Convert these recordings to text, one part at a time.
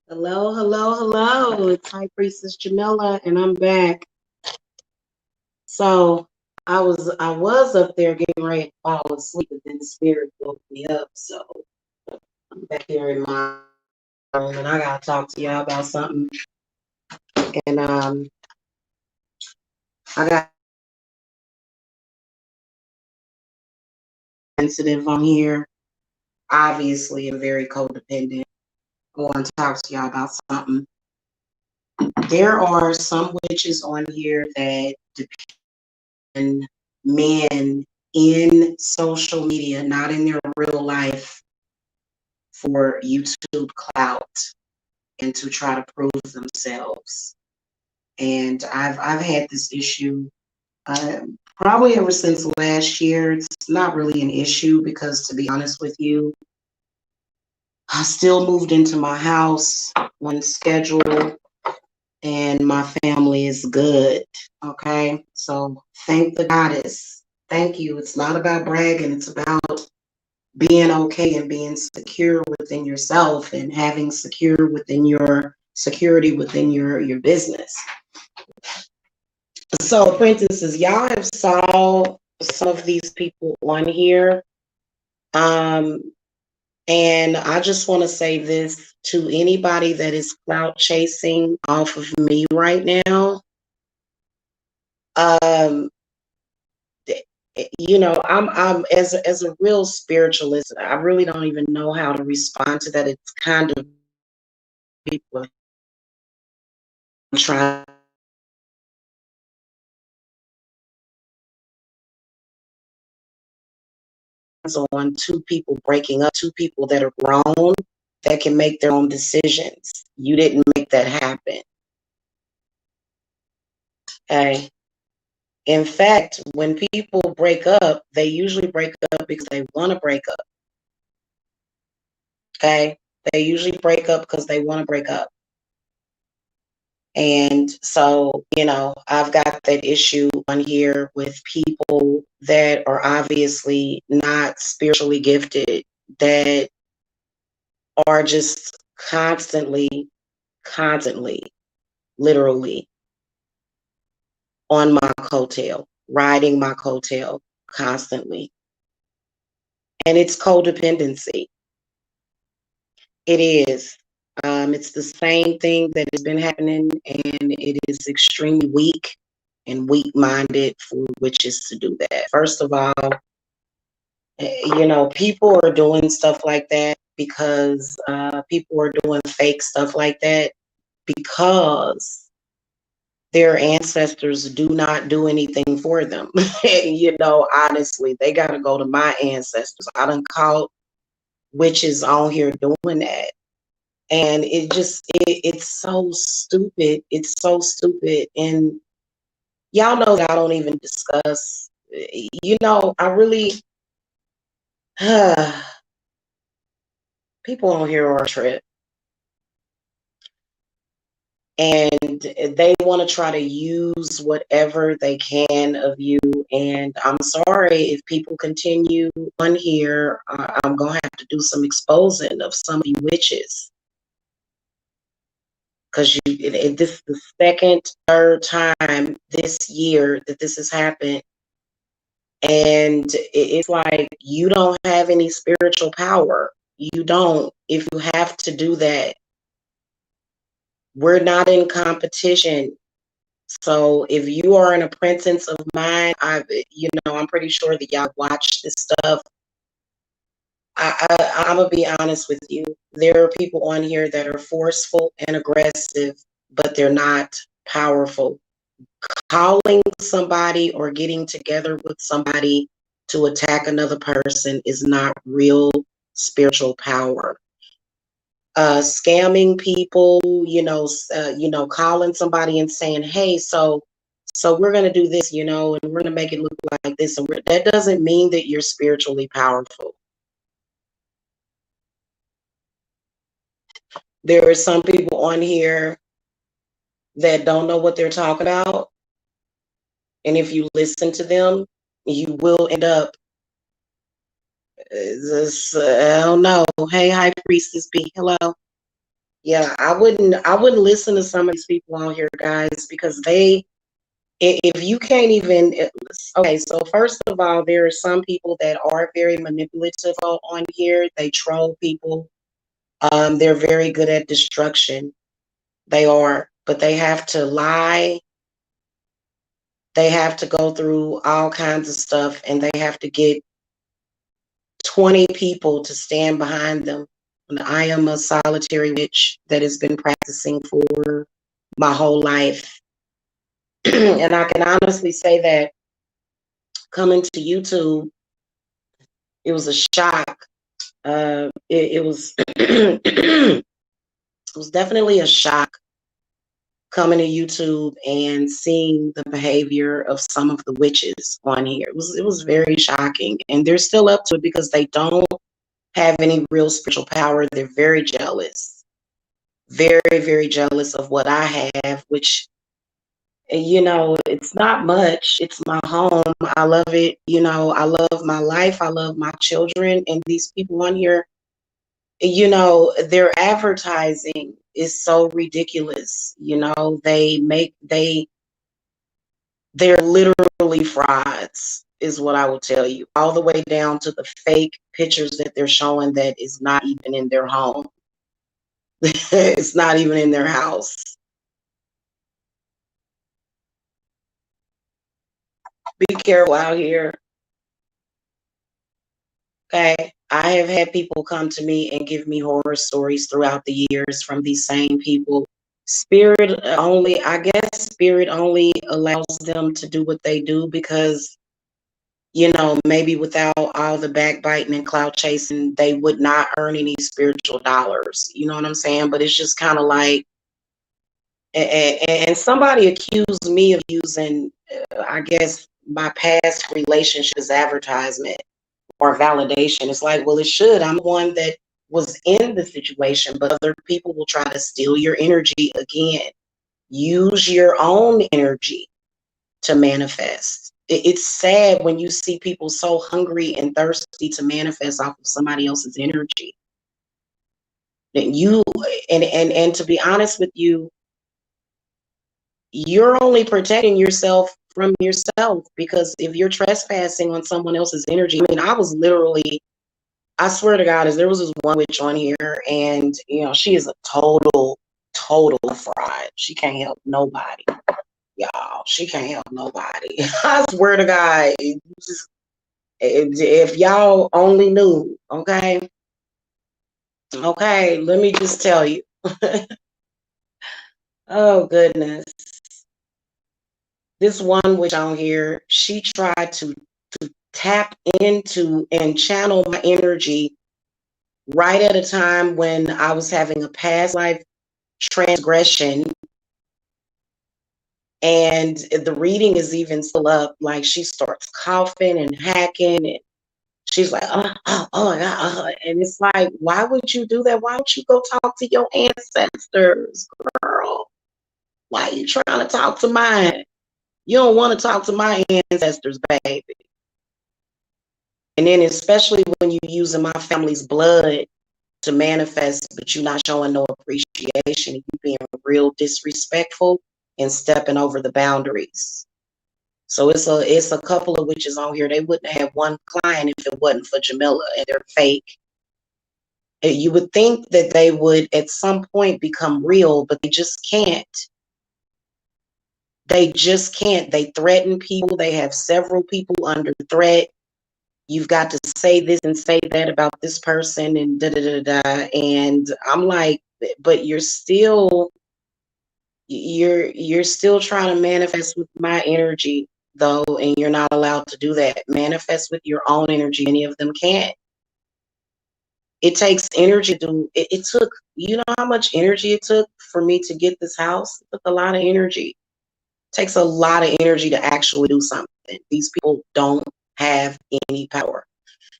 Hello, hello, hello. It's High Priestess Jamila, and I'm back. So I was up there getting ready to fall asleep, but then the spirit woke me up. So I'm back here in my room, and I gotta talk to y'all about something. And I got sensitive on here. Obviously, I'm very codependent. I want to talk to y'all about something. There are some witches on here that depend men in social media, not in their real life, for YouTube clout and to try to prove themselves. And I've had this issue probably ever since last year. It's not really an issue because, to be honest with you, I still moved into my house on schedule and my family is good. Okay. So thank the goddess. Thank you. It's not about bragging, it's about being okay and being secure within yourself and having secure within your security within your business. So, apprentices, y'all have saw some of these people on here. Um, and I just want to say this to anybody that is clout chasing off of me right now. Um, I'm as a real spiritualist, I really don't even know how to respond to that. It's kind of people trying on two people breaking up, two people that are grown that can make their own decisions. You didn't make that happen. Okay. In fact, when people break up, they usually break up because they want to break up. Okay. They usually break up because they want to break up. And so, I've got that issue on here with people that are obviously not spiritually gifted, that are just constantly, literally on my coattail, riding my coattail constantly. And it's codependency. It is. It's the same thing that has been happening, and it is extremely weak and weak-minded for witches to do that. First of all, people are doing stuff like that because people are doing fake stuff like that because their ancestors do not do anything for them. Honestly, they got to go to my ancestors. I done caught witches on here doing that. And it's so stupid. It's so stupid. And y'all know that I don't even discuss, I really, people on here are a trip. And they want to try to use whatever they can of you. And I'm sorry if people continue on here. I'm going to have to do some exposing of some of you witches. Because this is the second, third time this year that this has happened. And it's like you don't have any spiritual power. You don't. If you have to do that, we're not in competition. So if you are an apprentice of mine, I'm pretty sure that y'all watch this stuff. I'm gonna be honest with you. There are people on here that are forceful and aggressive, but they're not powerful. Calling somebody or getting together with somebody to attack another person is not real spiritual power. Scamming people, calling somebody and saying, "Hey, so we're gonna do this, and we're gonna make it look like this," and that doesn't mean that you're spiritually powerful. There are some people on here that don't know what they're talking about, and if you listen to them, you will end up I don't know. Hey, High Priestess B, hello. Yeah, I wouldn't listen to some of these people on here, guys, because if you can't even, okay, so first of all, there are some people that are very manipulative on here. They troll people. They're very good at destruction. They are, but they have to lie. They have to go through all kinds of stuff, and they have to get 20 people to stand behind them. And I am a solitary witch that has been practicing for my whole life. And I can honestly say that coming to YouTube, it was a shock. It was it was definitely a shock coming to YouTube and seeing the behavior of some of the witches on here. It was very shocking, and they're still up to it because they don't have any real spiritual power. They're very jealous, very, very jealous of what I have, which, it's not much. It's my home. I love it. I love my life. I love my children. And these people on here, their advertising is so ridiculous. They're literally frauds, is what I will tell you, all the way down to the fake pictures that they're showing that is not even in their home. It's not even in their house. Be careful out here. Okay. I have had people come to me and give me horror stories throughout the years from these same people. Spirit only allows them to do what they do because, maybe without all the backbiting and clout chasing, they would not earn any spiritual dollars. You know what I'm saying? But it's just kind of like, and somebody accused me of using, I guess, my past relationship as advertisement or validation. It's like, well, it should. I'm the one that was in the situation, but other people will try to steal your energy again. Use your own energy to manifest. It's sad when you see people so hungry and thirsty to manifest off of somebody else's energy. That you and to be honest with you, you're only protecting yourself from yourself, because if you're trespassing on someone else's energy, I mean, I swear to God, there was this one witch on here, and she is a total fraud. She can't help nobody, y'all. She can't help nobody. I swear to God, if y'all only knew, okay, let me just tell you. Oh goodness, this one witch on here, she tried to tap into and channel my energy right at a time when I was having a past life transgression, and the reading is even still up. Like, she starts coughing and hacking, and she's like, oh my God. And it's like, why would you do that? Why don't you go talk to your ancestors, girl? Why are you trying to talk to mine? You don't want to talk to my ancestors, baby. And then especially when you're using my family's blood to manifest, but you're not showing no appreciation. You being real disrespectful and stepping over the boundaries. So it's a couple of witches on here. They wouldn't have one client if it wasn't for Jamila, and they're fake. You would think that they would at some point become real, but they just can't. They just can't. They threaten people. They have several people under threat. You've got to say this and say that about this person, and da da da da. And I'm like, but you're still trying to manifest with my energy, though, and you're not allowed to do that. Manifest with your own energy. Any of them can't. It takes energy to it took, you know how much energy it took for me to get this house? It took a lot of energy. It takes a lot of energy to actually do something. These people don't have any power.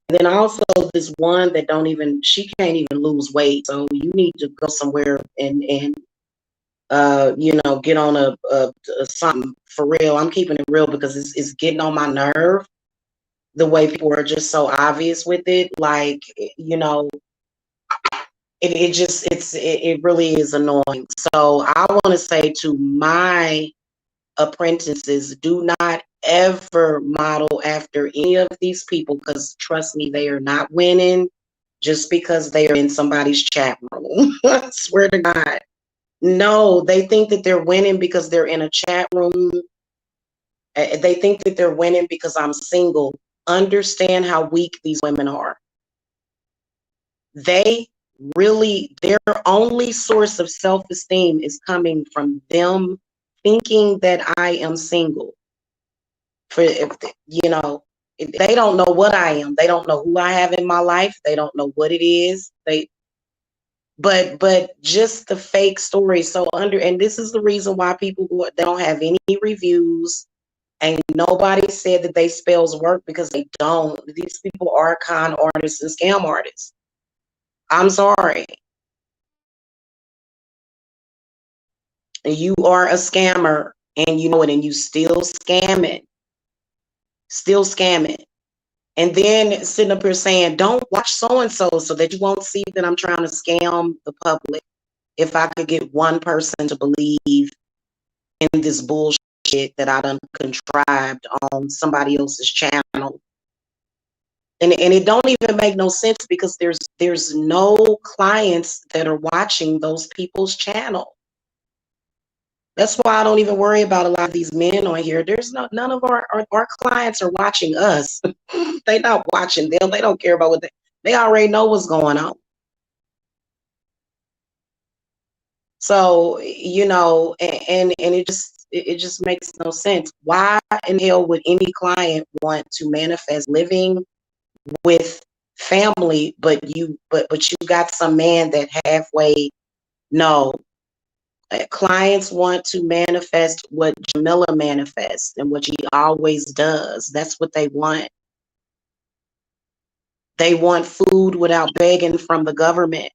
And then also this one that she can't even lose weight. So you need to go somewhere and get on a something for real. I'm keeping it real because it's getting on my nerve, the way people are just so obvious with it. Like, it really is annoying. So I want to say to my apprentices, do not ever model after any of these people, because trust me, they are not winning just because they are in somebody's chat room. I swear to God. No, they think that they're winning because they're in a chat room. They think that they're winning because I'm single. Understand how weak these women are. They really, their only source of self-esteem is coming from them thinking that I am single. For you know, they don't know what I am. They don't know who I have in my life. They don't know what it is. But just the fake story. So and this is the reason why people they don't have any reviews. And nobody said that they spells work, because they don't. These people are con artists and scam artists. I'm sorry. You are a scammer and you know it, and you still scamming. Still scamming. And then sitting up here saying, don't watch so-and-so so that you won't see that I'm trying to scam the public. If I could get one person to believe in this bullshit that I done contrived on somebody else's channel. And it don't even make no sense, because there's no clients that are watching those people's channel. That's why I don't even worry about a lot of these men on here. There's none of our clients are watching us. They not watching them. They don't care about what they already know what's going on. So, you know, and it just makes no sense. Why in hell would any client want to manifest living with family, but you got some man that halfway? No. Clients want to manifest what Jamila manifests and what she always does. That's what they want. They want food without begging from the government.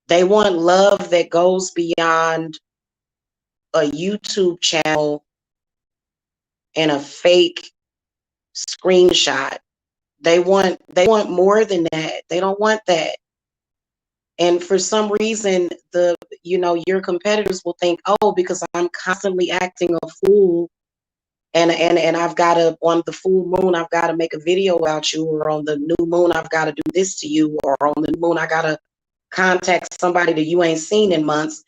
They want love that goes beyond a YouTube channel and a fake screenshot. They want more than that. They don't want that. And for some reason, your competitors will think, oh, because I'm constantly acting a fool, and I've got to, on the full moon, I've got to make a video about you, or on the new moon, I've got to do this to you, or on the new moon, I got to contact somebody that you ain't seen in months.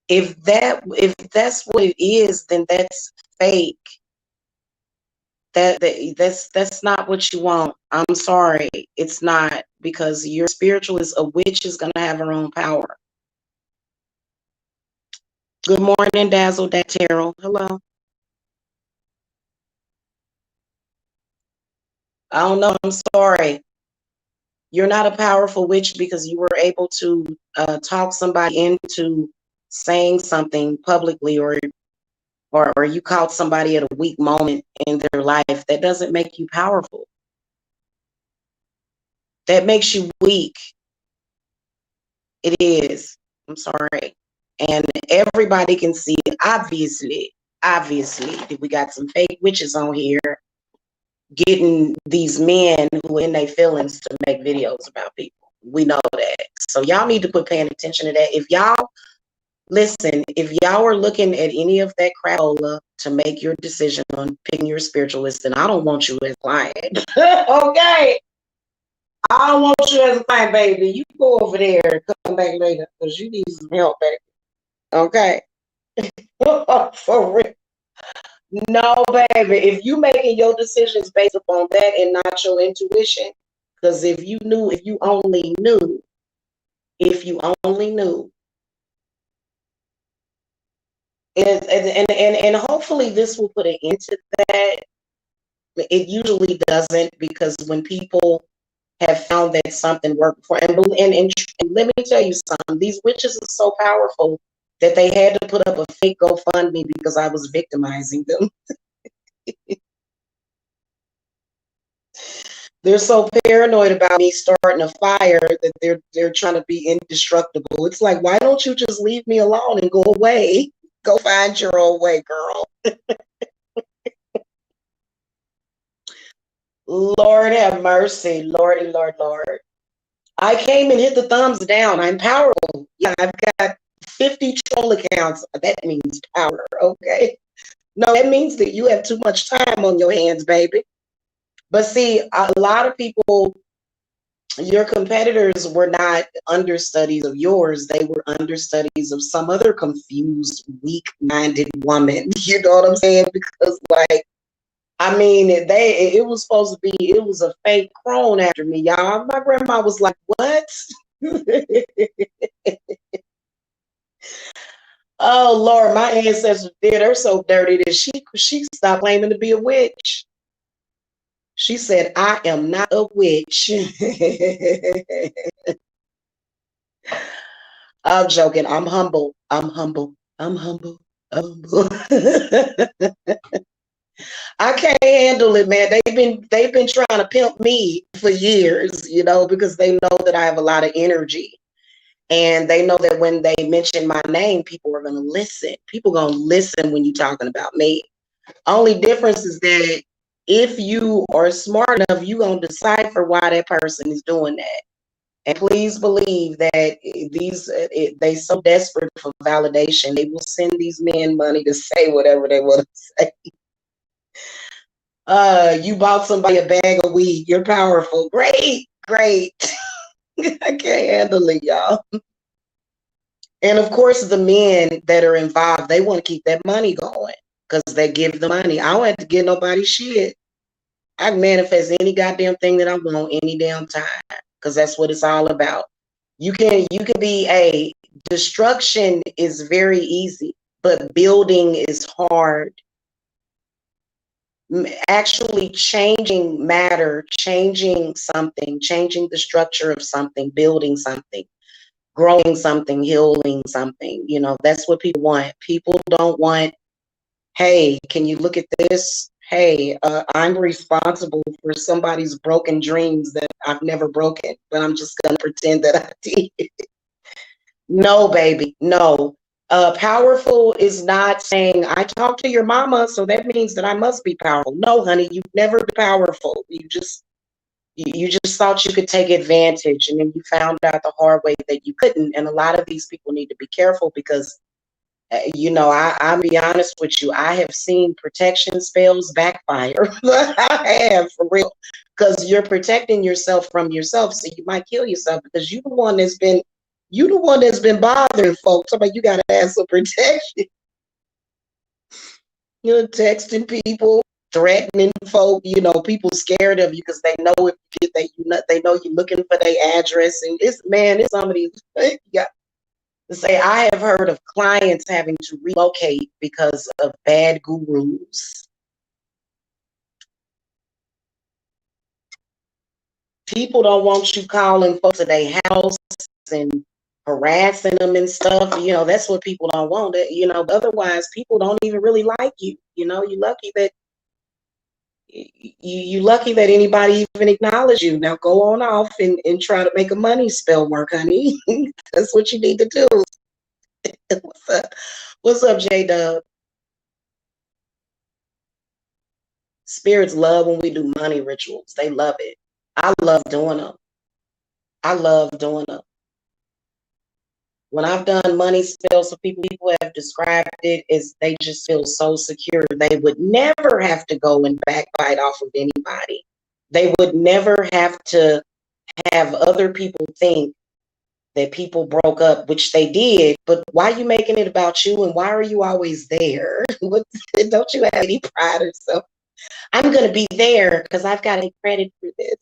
If that's what it is, then that's fake. That's not what you want. I'm sorry, it's not, because your spiritualist, a witch, is gonna have her own power. Good morning, Dazzle Terrell. Hello. I don't know. I'm sorry. You're not a powerful witch because you were able to talk somebody into saying something publicly, or you caught somebody at a weak moment in their life. That doesn't make you powerful. That makes you weak. It is. I'm sorry. And everybody can see it. Obviously, we got some fake witches on here getting these men who are in their feelings to make videos about people. We know that. So y'all need to put paying attention to that. If y'all are looking at any of that crapola to make your decision on picking your spiritualist, then I don't want you as a client. Okay. I don't want you as a client, baby. You go over there and come back later, because you need some help, baby. Okay. For real. No, baby. If you making your decisions based upon that and not your intuition, because if you only knew, and hopefully this will put an end to that. It usually doesn't, because when people have found that something worked for, and let me tell you something, these witches are so powerful that they had to put up a fake GoFundMe because I was victimizing them. They're so paranoid about me starting a fire that they're trying to be indestructible. It's like, why don't you just leave me alone and go away? Go find your own way, girl. Lord have mercy. Lordy, Lord, Lord. I came and hit the thumbs down. I'm powerful. Yeah, I've got 50 troll accounts. That means power, okay? No, that means that you have too much time on your hands, baby. But see, a lot of people, your competitors were not understudies of yours. They were understudies of some other confused, weak-minded woman. You know what I'm saying? Because, like, I mean, it was supposed to be, it was a fake crone after me, y'all. My grandma was like, what? Oh Lord, my ancestors did her so dirty that she stopped claiming to be a witch. She said, I am not a witch. I'm joking. I'm humble. I'm humble. I'm humble. I'm humble. I can't handle it, man. They've been trying to pimp me for years, you know, because they know that I have a lot of energy. And they know that when they mention my name, people are gonna listen. People gonna listen when you're talking about me. Only difference is that if you are smart enough, you're gonna decipher why that person is doing that. And please believe that they so desperate for validation, they will send these men money to say whatever they want to say. You bought somebody a bag of weed. You're powerful. Great, great. I can't handle it, y'all. And of course, the men that are involved, they want to keep that money going because they give the money. I don't have to get nobody shit. I can manifest any goddamn thing that I want any damn time because that's what it's all about. You can be a destruction is very easy, but building is hard. Actually changing matter, changing something, changing the structure of something, building something, growing something, healing something. You know, that's what people want. People don't want, hey, can you look at this? Hey, I'm responsible for somebody's broken dreams that I've never broken, but I'm just going to pretend that I did. No, baby, no. Powerful is not saying I talked to your mama, so that means that I must be powerful. No, honey, you've never been powerful. You just thought you could take advantage, and then you found out the hard way that you couldn't. And a lot of these people need to be careful because, I'll be honest with you. I have seen protection spells backfire. I have, for real, because you're protecting yourself from yourself, so you might kill yourself because you the one that's been bothering folks. Somebody you gotta have some protection. You're texting people, threatening folk. People scared of you because they know if you get they know you're looking for their address. And it's some of these. Yeah, to say I have heard of clients having to relocate because of bad gurus. People don't want you calling folks to their house and harassing them and stuff. That's what people don't want. Otherwise people don't even really like you. You're lucky that anybody even acknowledge you. Now go on off and try to make a money spell work, honey. That's what you need to do. What's up? What's up, J-Dub? Spirits love when we do money rituals. They love it. I love doing them. I love doing them. When I've done money spells for people have described it as they just feel so secure. They would never have to go and backbite off of anybody. They would never have to have other people think that people broke up, which they did. But why are you making it about you, and why are you always there? Don't you have any pride or so? I'm going to be there because I've got a credit for this.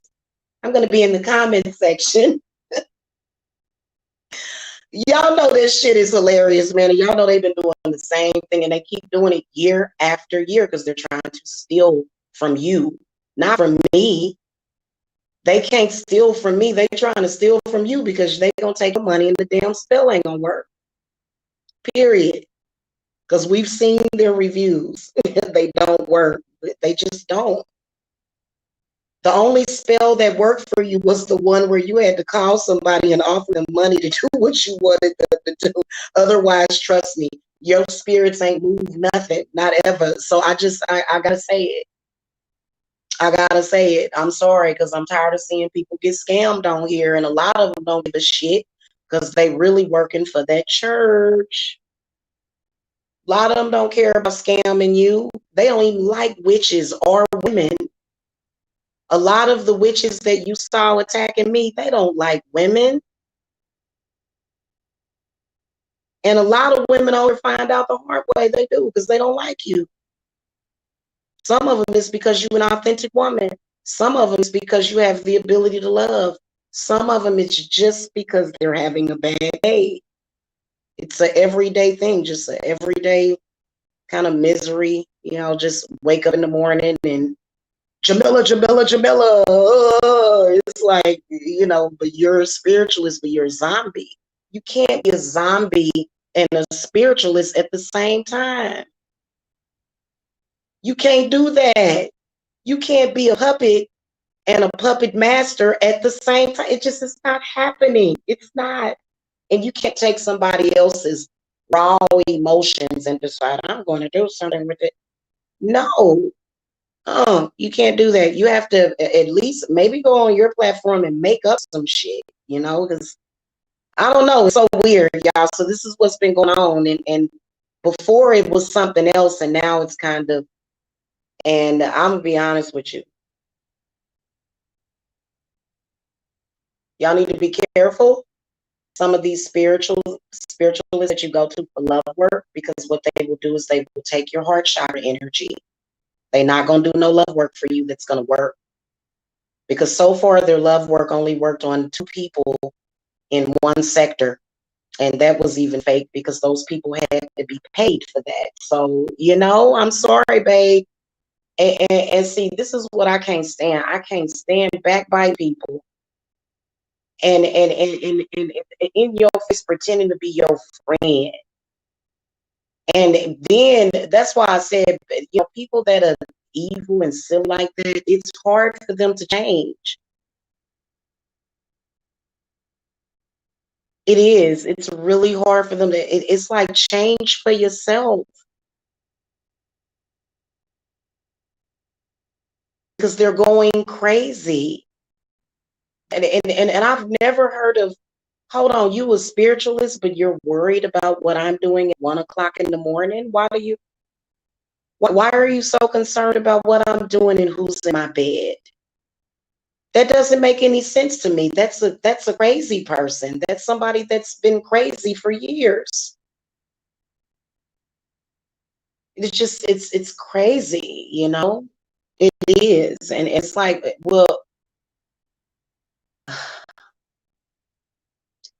I'm going to be in the comment section. Y'all know this shit is hilarious, man. And y'all know they've been doing the same thing and they keep doing it year after year because they're trying to steal from you, not from me. They can't steal from me. They trying to steal from you because they gonna take the money and the damn spell ain't gonna work. Period. Because we've seen their reviews. They don't work. They just don't. The only spell that worked for you was the one where you had to call somebody and offer them money to do what you wanted them to do. Otherwise, trust me, your spirits ain't moved nothing, not ever. So I gotta say it. I gotta say it. I'm sorry because I'm tired of seeing people get scammed on here, and a lot of them don't give a shit because they really working for that church. A lot of them don't care about scamming you. They don't even like witches or women. A lot of the witches that you saw attacking me, they don't like women. And a lot of women only find out the hard way they do because they don't like you. Some of them is because you're an authentic woman. Some of them is because you have the ability to love. Some of them it's just because they're having a bad day. It's an everyday thing, just an everyday kind of misery. You know, just wake up in the morning and Jamila, Jamila, Jamila. It's like, you know, but you're a spiritualist, but you're a zombie. You can't be a zombie and a spiritualist at the same time. You can't do that. You can't be a puppet and a puppet master at the same time. It just is not happening. It's not. And you can't take somebody else's raw emotions and decide, I'm going to do something with it. No. You can't do that. You have to at least maybe go on your platform and make up some shit, you know, because I don't know. It's so weird, y'all. So this is what's been going on. And before it was something else, and now it's kind of, and I'm gonna be honest with you. Y'all need to be careful. Some of these spiritualists that you go to for love work, because what they will do is they will take your heart chakra energy. They're not gonna do no love work for you that's gonna work. Because so far their love work only worked on 2 people in one sector. And that was even fake because those people had to be paid for that. So, you know, I'm sorry, babe. And see, this is what I can't stand. I can't stand backbite people and in your face pretending to be your friend. And then that's why I said, you know, people that are evil and silly like that, it's hard for them to change. It is. It's really hard for them to, it's like change for yourself because they're going crazy. And I've never heard of, hold on, you a spiritualist, but you're worried about what I'm doing at 1 o'clock in the morning? Why are you so concerned about what I'm doing and who's in my bed? That doesn't make any sense to me. That's a crazy person. That's somebody that's been crazy for years. It's just it's crazy, you know? It is. And it's like, well,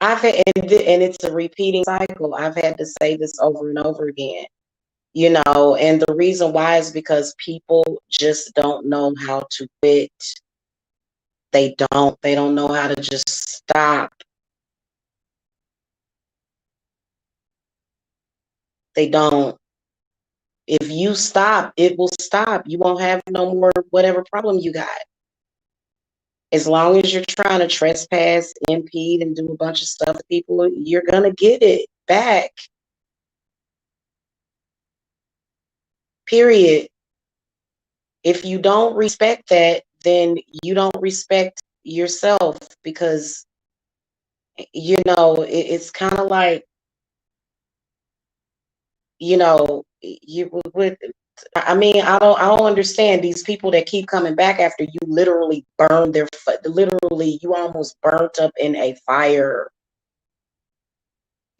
I've had, and it's a repeating cycle. I've had to say this over and over again, you know, and the reason why is because people just don't know how to quit. They don't know how to just stop. They don't. If you stop, it will stop. You won't have no more whatever problem you got. As long as you're trying to trespass, impede, and do a bunch of stuff to people, you're gonna get it back. Period. If you don't respect that, then you don't respect yourself because you know it's kind of like, you know, you would. I mean, I don't understand these people that keep coming back after you literally burn their, literally you almost burnt up in a fire.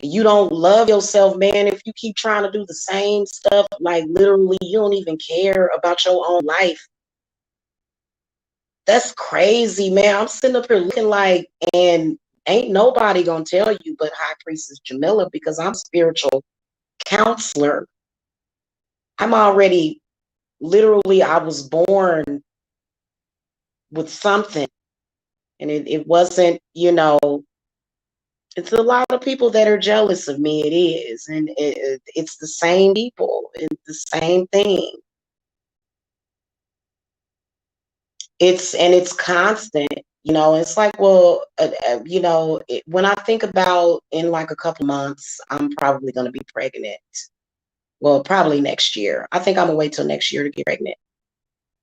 You don't love yourself, man, if you keep trying to do the same stuff. Like literally, you don't even care about your own life. That's crazy, man. I'm sitting up here looking like, and ain't nobody gonna tell you but High Priestess Jamila because I'm a spiritual counselor. I'm already, literally, I was born with something. And it wasn't, you know, it's a lot of people that are jealous of me. It is. And it's the same people. It's the same thing. It's constant, you know. It's like, well, you know, when I think about in like a couple months, I'm probably going to be pregnant. Well, probably next year. I think I'm going to wait till next year to get pregnant.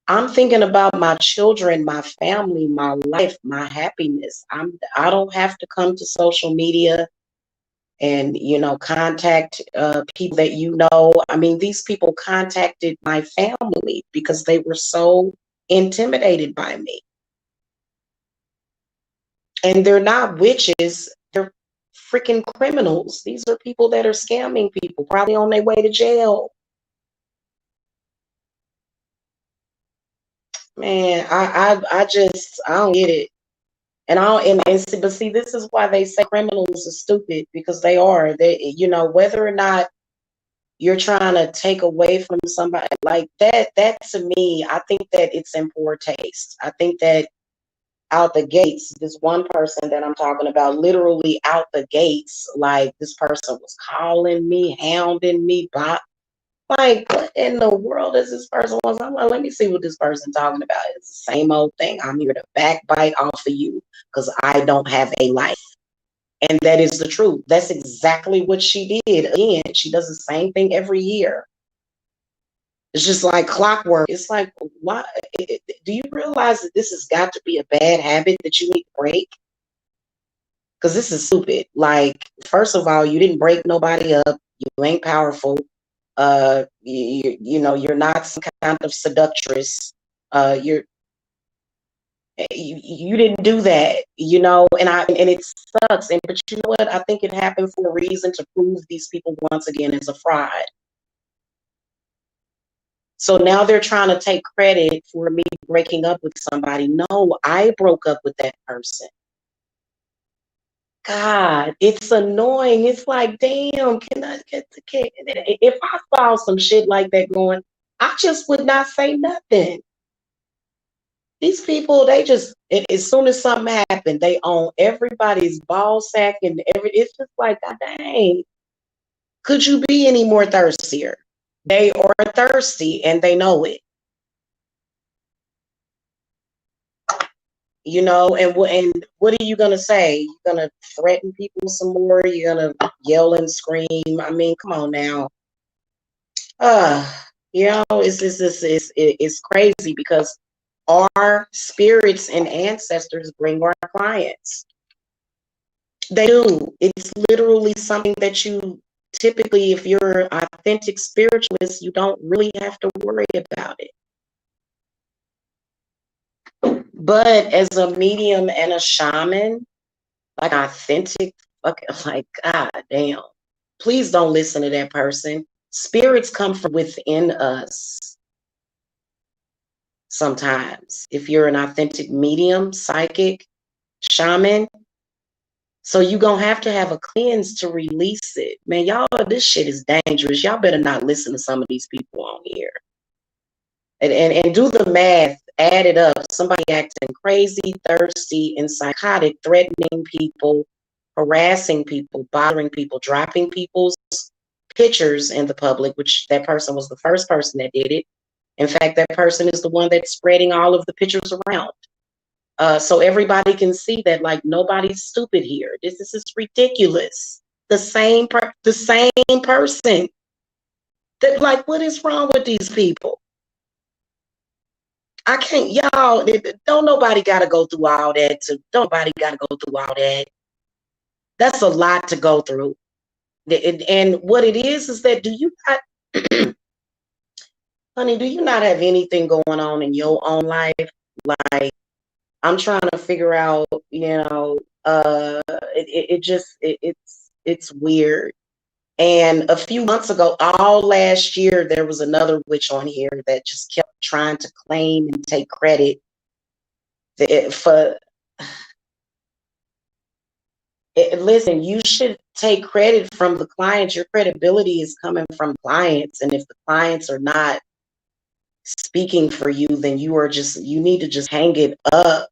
I'm thinking about my children, my family, my life, my happiness. I don't have to come to social media and contact people that I mean, these people contacted my family because they were so intimidated by me. And they're not witches, they're freaking criminals. These are people that are scamming people, probably on their way to jail. Man, I don't get it. And I don't, but see, this is why they say criminals are stupid, because they are. Whether or not you're trying to take away from somebody like that to me, I think that it's in poor taste. I think that out the gates, this one person that I'm talking about, literally out the gates, like this person was calling me, hounding me, like, what in the world is this person was? I'm like, let me see what this person talking about. It's the same old thing. I'm here to backbite off of you because I don't have a life. And that is the truth. That's exactly what she did. Again, she does the same thing every year. It's just like clockwork. It's like, why? Do you realize that this has got to be a bad habit that you need to break? Because this is stupid. Like, first of all, you didn't break nobody up. You ain't powerful. You're not some kind of seductress. You didn't do that, and it sucks. But you know what? I think it happened for a reason, to prove these people once again as a fraud. So now they're trying to take credit for me breaking up with somebody. No, I broke up with that person. God, it's annoying. It's like, damn, can I get the kid? If I saw some shit like that going, I just would not say nothing. These people, they just, as soon as something happened, they own everybody's ball sack and it's just like, God dang, could you be any more thirstier? They are thirsty and they know it. And what are you gonna say? You're gonna threaten people some more? You're gonna yell and scream? I mean, come on now. It's crazy, because our spirits and ancestors bring our clients. They do. It's literally something that you typically, if you're an authentic spiritualist, you don't really have to worry about it. But as a medium and a shaman, like authentic, like, God damn, please don't listen to that person. Spirits come from within us sometimes. If you're an authentic medium, psychic, shaman, so you're going to have a cleanse to release it. Man, y'all, this shit is dangerous. Y'all better not listen to some of these people on here. And do the math, add it up. Somebody acting crazy, thirsty, and psychotic, threatening people, harassing people, bothering people, dropping people's pictures in the public, which that person was the first person that did it. In fact, that person is the one that's spreading all of the pictures around. So everybody can see that, like, nobody's stupid here. This is ridiculous. The same person. That, like, what is wrong with these people? I can't, y'all. Don't nobody got to go through all that. Don't nobody got to go through all that. That's a lot to go through. And what it is that, do you not, honey? Do you not have anything going on in your own life? Like, I'm trying to figure out, it's weird. And a few months ago, all last year, there was another witch on here that just kept trying to claim and take credit for. Listen, you should take credit from the clients. Your credibility is coming from clients. And if the clients are not speaking for you, then you need to just hang it up.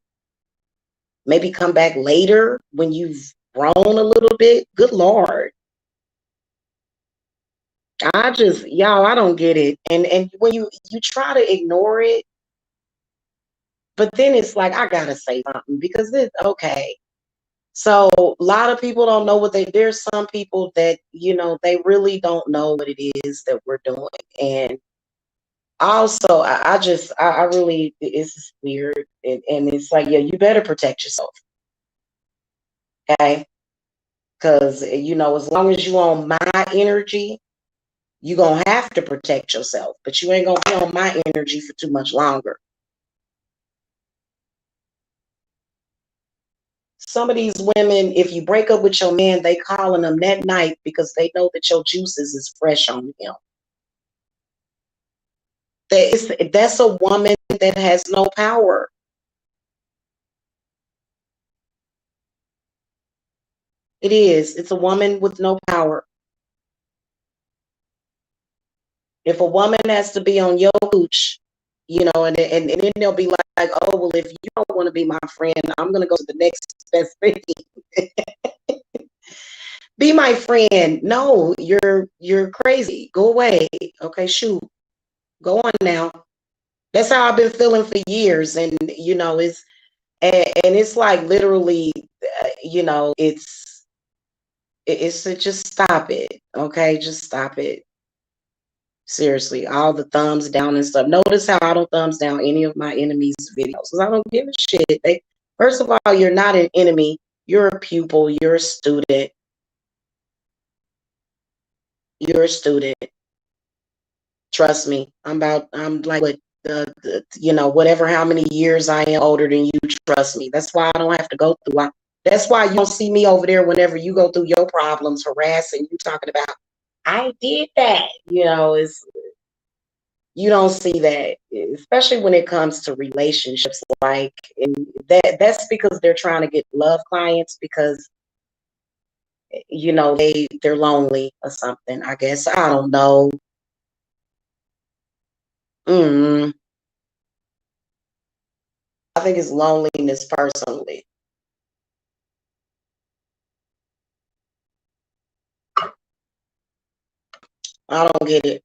Maybe come back later when you've grown a little bit. Good Lord. I don't get it. And when you try to ignore it, but then it's like, I gotta say something, because okay. So a lot of people don't know there's some people that, they really don't know what it is that we're doing. And Also, I really, it's weird. And it's like, yeah, you better protect yourself. Okay. Because, as long as you on my energy, you're going to have to protect yourself. But you ain't going to be on my energy for too much longer. Some of these women, if you break up with your man, they calling them that night because they know that your juices is fresh on him. That's a woman that has no power. It is. It's a woman with no power. If a woman has to be on your cooch, and then they'll be like, oh, well, if you don't want to be my friend, I'm going to go to the next best thing. Be my friend. No, you're crazy. Go away. Okay, shoot. Go on now. That's how I've been feeling for years. And, and it's like literally, it's just stop it. Okay, just stop it. Seriously, all the thumbs down and stuff. Notice how I don't thumbs down any of my enemies' videos because I don't give a shit. First of all, you're not an enemy. You're a pupil. You're a student. You're a student. Trust me. I'm like what whatever how many years I am older than you. Trust me. That's why I don't have to go through. That's why you don't see me over there whenever you go through your problems, harassing you, talking about I did that. You don't see that, especially when it comes to relationships. Like, and that's because they're trying to get love clients because they're lonely or something. I guess I don't know. Mm, I think it's loneliness personally. I don't get it.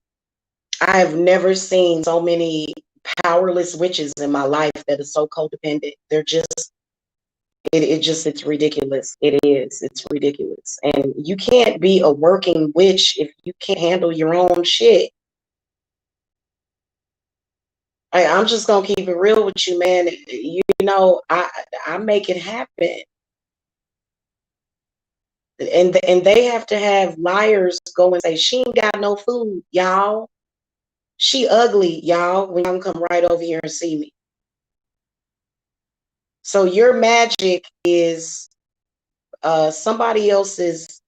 I have never seen so many powerless witches in my life that are so codependent. They're just it's ridiculous. It is. It's ridiculous. And you can't be a working witch if you can't handle your own shit. I'm just gonna keep it real with you, man. I make it happen. And they have to have liars go and say she ain't got no food, y'all. She ugly, y'all, when y'all come right over here and see me. So your magic is somebody else's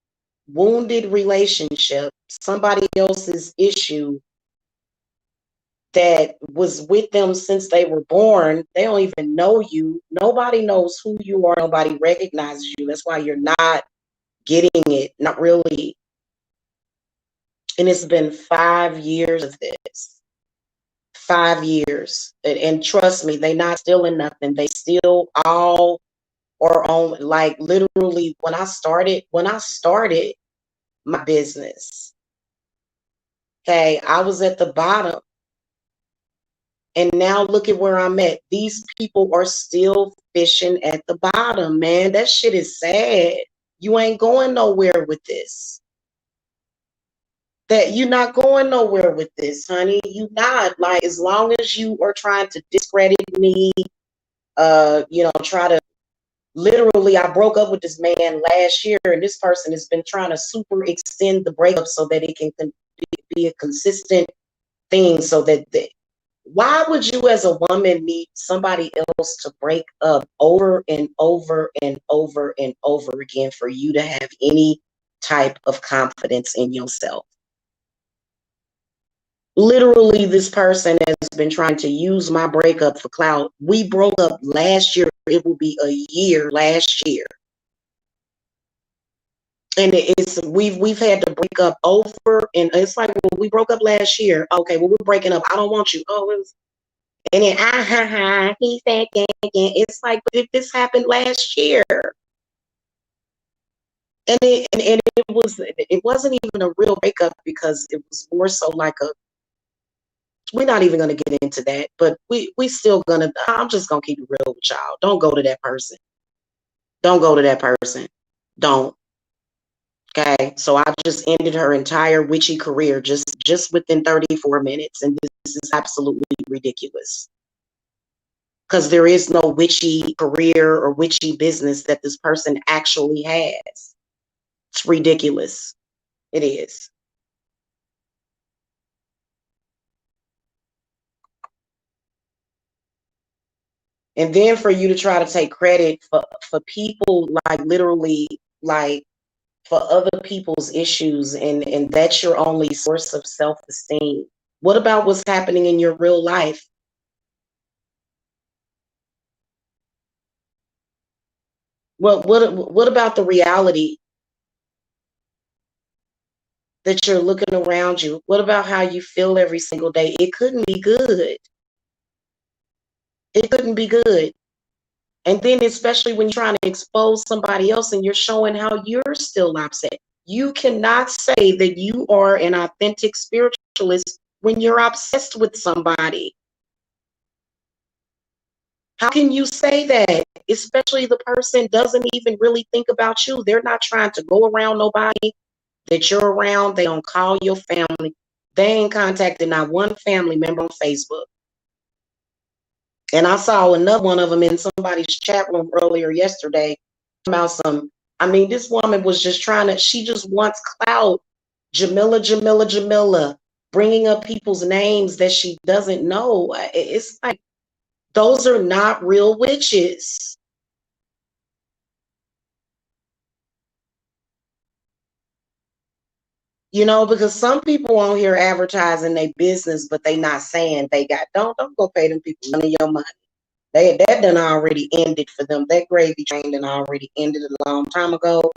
wounded relationship, somebody else's issue that was with them since they were born. They don't even know you. Nobody knows who you are. Nobody recognizes you. That's why you're not getting it. Not really. And it's been 5 years of this. 5 years. And trust me, they not stealing nothing. They still all are on, like, literally when I started my business. Okay, I was at the bottom. And now look at where I'm at. These people are still fishing at the bottom, man. That shit is sad. You ain't going nowhere with this. That you're not going nowhere with this, honey. You not. Like, as long as you are trying to discredit me, try to literally, I broke up with this man last year, and this person has been trying to super extend the breakup so that it can be a consistent thing so that why would you as a woman need somebody else to break up over and over and over and over again for you to have any type of confidence in yourself? Literally, this person has been trying to use my breakup for clout. We broke up last year. It will be a year last year. And we've had to break up over, and it's like, well, we broke up last year. Okay, well, we're breaking up. I don't want you. Oh, and then he said again. It's like, but if this happened last year, and it wasn't even a real breakup because it was more so like a. We're not even gonna get into that, but we still gonna. I'm just gonna keep it real with y'all. Don't go to that person. Don't go to that person. Don't. Okay, so I just ended her entire witchy career just within 34 minutes, and this is absolutely ridiculous. Because there is no witchy career or witchy business that this person actually has. It's ridiculous. It is. And then for you to try to take credit for people, like literally, like for other people's issues, and that's your only source of self-esteem. What about what's happening in your real life? What about the reality that you're looking around you? What about how you feel every single day? It couldn't be good. It couldn't be good. And then especially when you're trying to expose somebody else and you're showing how you're still upset. You cannot say that you are an authentic spiritualist when you're obsessed with somebody. How can you say that? Especially the person doesn't even really think about you. They're not trying to go around nobody that you're around. They don't call your family. They ain't contacted not one family member on Facebook. And I saw another one of them in somebody's chat room earlier yesterday about some. I mean, this woman was just trying to, she just wants clout. Jamila, bringing up people's names that she doesn't know. It's like, those are not real witches. You know, because some people on here advertising their business, but they not saying they got, don't go pay them people none of your money. That done already ended for them. That gravy train done already ended a long time ago.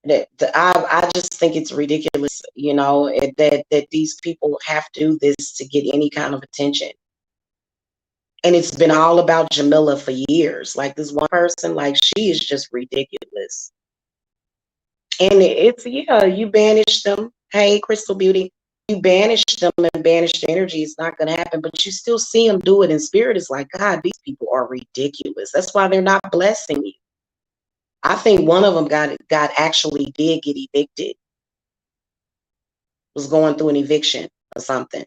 I just think it's ridiculous, you know, that these people have to do this to get any kind of attention. And it's been all about Jamila for years. Like this one person, like she is just ridiculous. And it's, yeah, you banish them. Hey, Crystal Beauty, you banish them and banish the energy. It's not going to happen, but you still see them do it in spirit. It's like, God, these people are ridiculous. That's why they're not blessing you. I think one of them got actually did get evicted, was going through an eviction or something.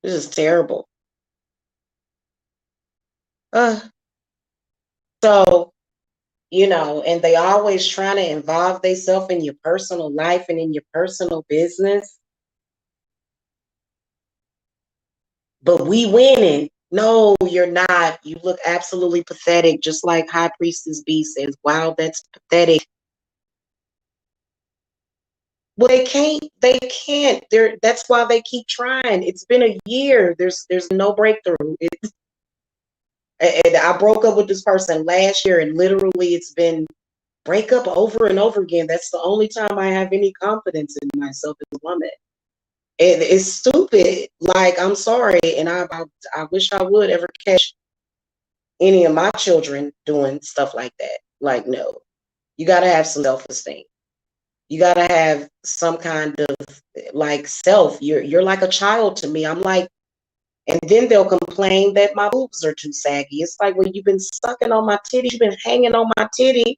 This is terrible. Uh, so, you know, and they always trying to involve themselves in your personal life and in your personal business. But we winning. No, you're not. You look absolutely pathetic, just like High Priestess B says. Wow, that's pathetic. Well, they can't. That's why they keep trying. It's been a year. There's no breakthrough. And I broke up with this person last year, and literally it's been break up over and over again. That's the only time I have any confidence in myself as a woman. It's stupid. Like, I'm sorry, and I wish I would ever catch any of my children doing stuff like that. Like, no, you got to have some self-esteem. You got to have some kind of like self. You're like a child to me. I'm like, and then they'll complain that my boobs are too saggy. It's like, well, you've been sucking on my titty, you've been hanging on my titty.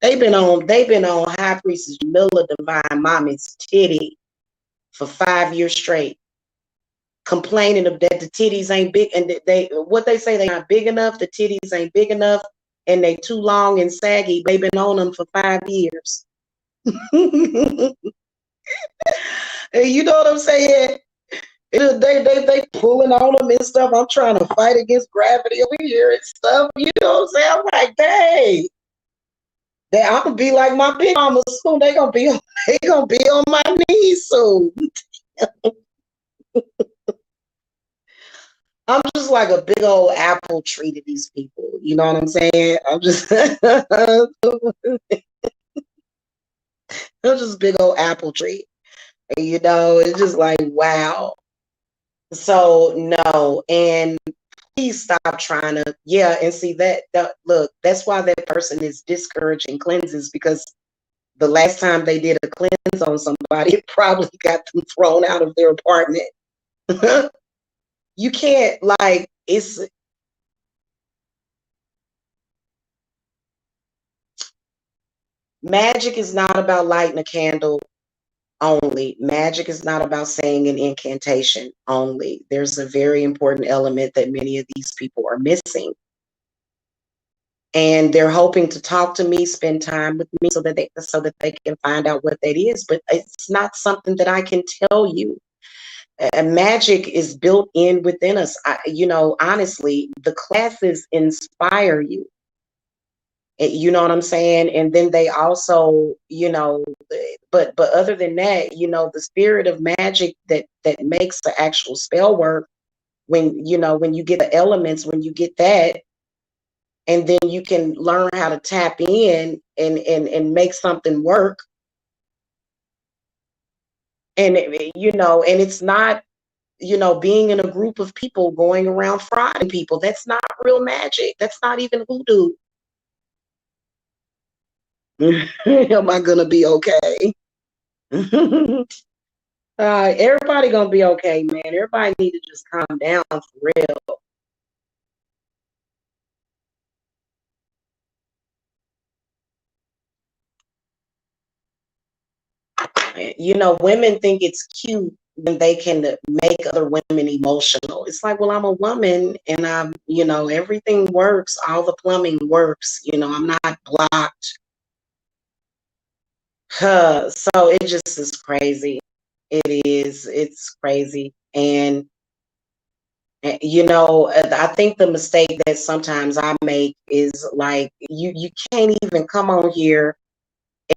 They've been on High Priestess Miller Divine Mommy's titty for 5 years straight, complaining of that the titties ain't big, and they what they say, they not big enough, the titties ain't big enough, and they too long and saggy. They've been on them for 5 years. You know what I'm saying? They pulling on them and stuff. I'm trying to fight against gravity over here and stuff. You know what I'm saying? I'm like, dang. I'm gonna be like my big mama soon. They gonna be on my knees soon. I'm just like a big old apple tree to these people. You know what I'm saying? I'm just big old apple tree. And, you know, it's just like, wow. So no, and please stop trying to, yeah, and see that look, that's why that person is discouraging cleanses, because the last time they did a cleanse on somebody, it probably got them thrown out of their apartment. You can't, like, it's Magic is not about lighting a candle only. Magic is not about saying an incantation only. There's a very important element that many of these people are missing. And they're hoping to talk to me, spend time with me so that they can find out what that is. But it's not something that I can tell you. Magic is built in within us. Honestly, the classes inspire you. You know what I'm saying? And then they also, but other than that, the spirit of magic that makes the actual spell work, when you get the elements, when you get that, and then you can learn how to tap in and make something work. And and it's not, being in a group of people going around frauding people. That's not real magic. That's not even voodoo. Am I gonna be okay? Everybody gonna be okay, man. Everybody need to just calm down for real. Women think it's cute when they can make other women emotional. It's like, well, I'm a woman and everything works. All the plumbing works. I'm not blocked. So it just is crazy. It is. It's crazy. And I think the mistake that sometimes I make is like, you can't even come on here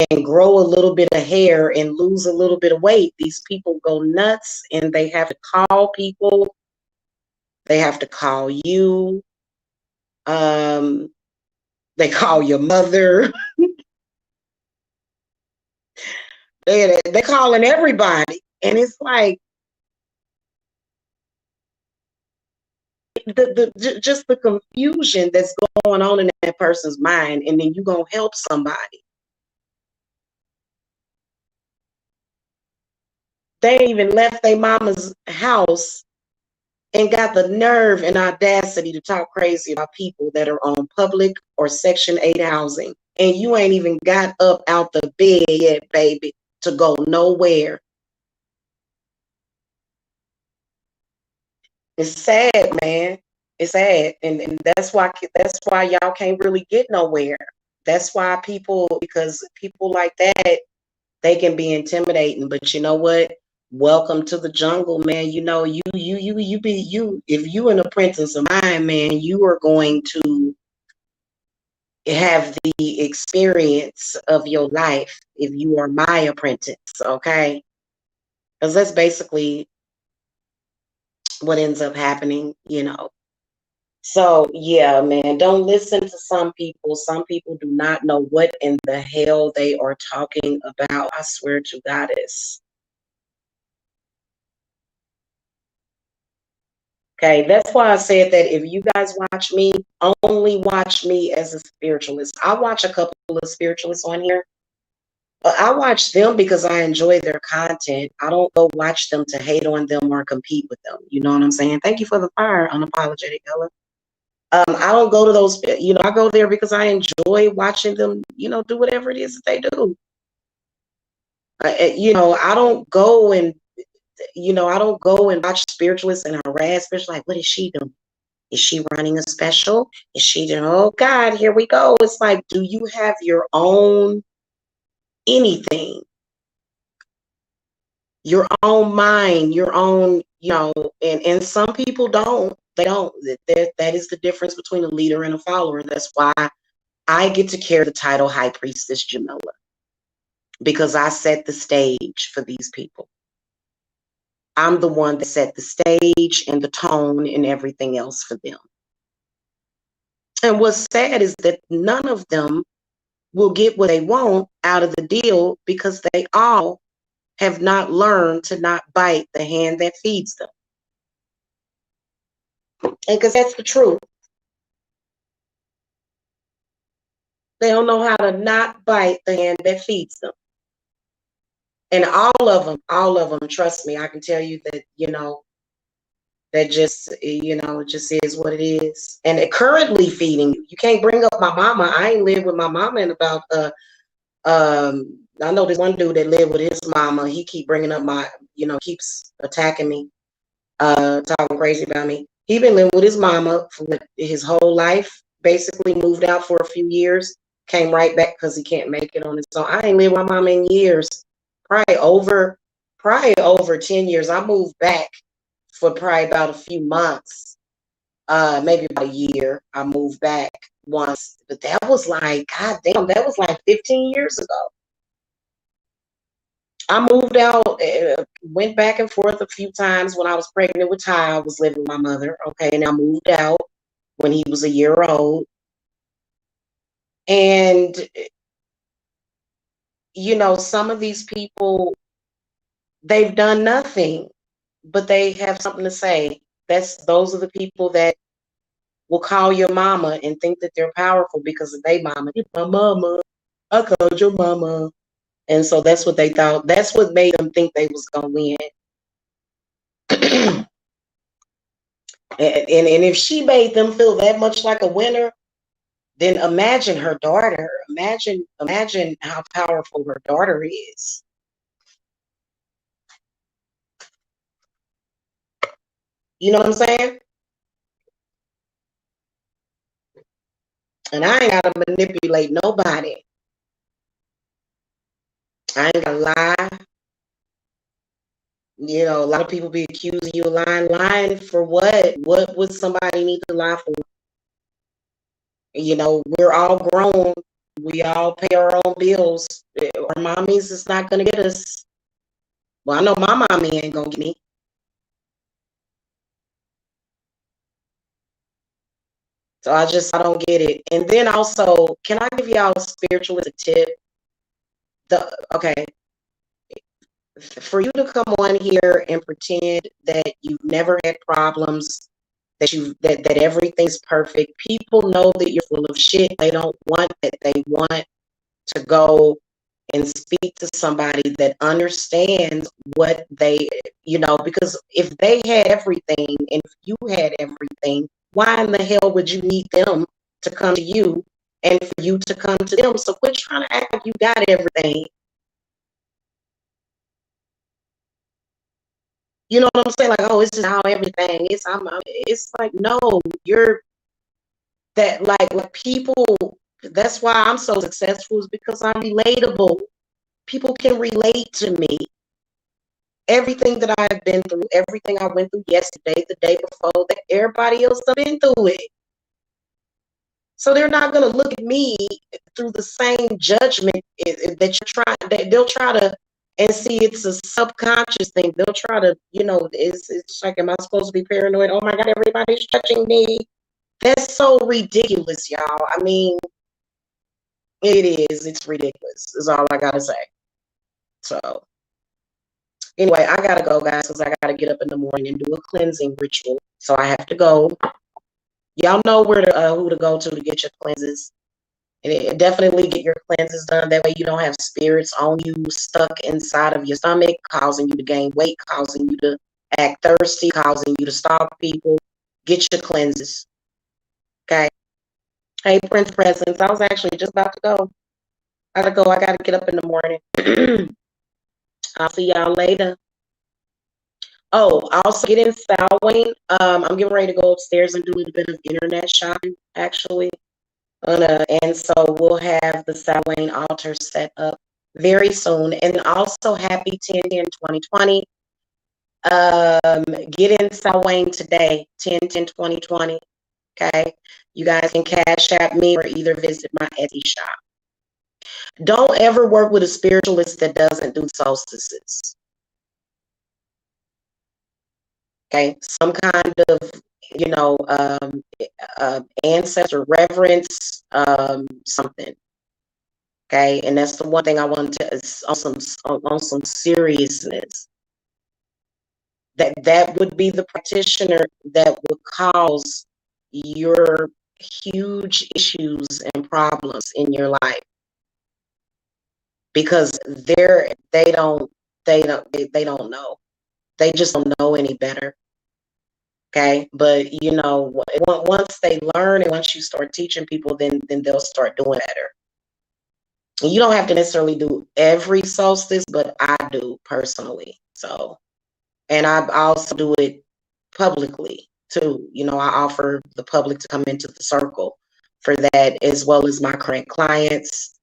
and grow a little bit of hair and lose a little bit of weight. These people go nuts and they have to call people. They have to call you. They call your mother. They're calling everybody. And it's like, just the confusion that's going on in that person's mind, and then you're going to help somebody. They even left their mama's house and got the nerve and audacity to talk crazy about people that are on public or Section 8 housing. And you ain't even got up out the bed yet, baby, to go nowhere. It's sad, man. It's sad. And that's why y'all can't really get nowhere. That's why because people like that, they can be intimidating. But you know what? Welcome to the jungle, man. If you an apprentice of mine, man, you are going to have the experience of your life if you are my apprentice, okay? Because that's basically what ends up happening. So yeah, man, don't listen to some people. Some people do not know what in the hell they are talking about. I swear to Goddess. Okay, that's why I said that if you guys watch me, only watch me as a spiritualist. I watch a couple of spiritualists on here, but I watch them because I enjoy their content. I don't go watch them to hate on them or compete with them. You know what I'm saying? Thank you for the fire, unapologetic Ella. I don't go to those, I go there because I enjoy watching them, do whatever it is that they do. I don't go and, watch spiritualists and harass spiritualists. Like, what is she doing? Is she running a special? Is she doing, oh God, here we go. It's like, do you have your own anything? Your own mind, your own, and some people don't. They don't. That is the difference between a leader and a follower. That's why I get to carry the title High Priestess Jamila, because I set the stage for these people. I'm the one that set the stage and the tone and everything else for them. And what's sad is that none of them will get what they want out of the deal because they all have not learned to not bite the hand that feeds them. And because that's the truth. They don't know how to not bite the hand that feeds them. And all of them, trust me, I can tell you that, that just, it just is what it is. And it currently feeding you. You can't bring up my mama. I ain't lived with my mama in about I know this one dude that lived with his mama. He keep bringing up keeps attacking me, talking crazy about me. He been living with his mama for his whole life. Basically moved out for a few years, came right back because he can't make it on his own. I ain't lived with my mama in years, probably over 10 years. I moved back for probably about a few months, maybe about a year. I moved back once, but that was like, God damn, that was like 15 years ago. I moved out, went back and forth a few times. When I was pregnant with Ty, I was living with my mother. Okay, and I moved out when he was a year old. And, some of these people, they've done nothing, but they have something to say. Those are the people that will call your mama and think that they're powerful because of their mama. It's my mama. I called your mama. And so that's what they thought. That's what made them think they was going to win. And if she made them feel that much like a winner, then imagine her daughter. Imagine how powerful her daughter is. You know what I'm saying? And I ain't gotta manipulate nobody. I ain't gotta lie. A lot of people be accusing you of lying. Lying for what? What would somebody need to lie for? We're all grown. We all pay our own bills. Our mommies is not gonna get us. Well, I know my mommy ain't gonna get me. So I don't get it. And then also, can I give y'all a spiritualist tip? Okay, for you to come on here and pretend that you've never had problems, that everything's perfect. People know that you're full of shit. They don't want that. They want to go and speak to somebody that understands what because if they had everything and if you had everything, why in the hell would you need them to come to you and for you to come to them? So quit trying to act like you got everything. You know what I'm saying? Like, oh, this is how everything is. It's like, no, you're that like people. That's why I'm so successful, is because I'm relatable. People can relate to me. Everything that I've been through, everything I went through yesterday, the day before, that everybody else has been through it. So they're not going to look at me through the same judgment that you're trying. They'll try to and see it's a subconscious thing. They'll try to, it's like, am I supposed to be paranoid? Oh my God, everybody's judging me. That's so ridiculous, y'all. I mean, it is. It's ridiculous, is all I got to say. So, anyway, I got to go, guys, because I got to get up in the morning and do a cleansing ritual. So I have to go. Y'all know who to go to get your cleanses. And definitely get your cleanses done. That way you don't have spirits on you, stuck inside of your stomach, causing you to gain weight, causing you to act thirsty, causing you to stalk people. Get your cleanses. Okay. Hey, Prince Presence. I was actually just about to go. I gotta go. I gotta get up in the morning. I'll see y'all later. Oh, also get in Salween. I'm getting ready to go upstairs and do a little bit of internet shopping, actually. And so we'll have the Salween altar set up very soon. And also happy 10/10/2020. Get in Salween today, 10/10/2020. Okay. You guys can Cashapp me or either visit my Etsy shop. Don't ever work with a spiritualist that doesn't do solstices. Okay. Some kind of, ancestor reverence, something. Okay. And that's the one thing I want to, on some seriousness. That would be the practitioner that would cause your huge issues and problems in your life, because they don't know. They just don't know any better. Okay, but once they learn and once you start teaching people, then they'll start doing better. You don't have to necessarily do every solstice, but I do personally. So, and I also do it publicly too. You know, I offer the public to come into the circle for that, as well as my current clients.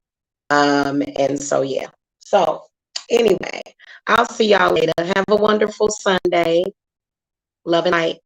And so, yeah. So, anyway, I'll see y'all later. Have a wonderful Sunday. Love and light.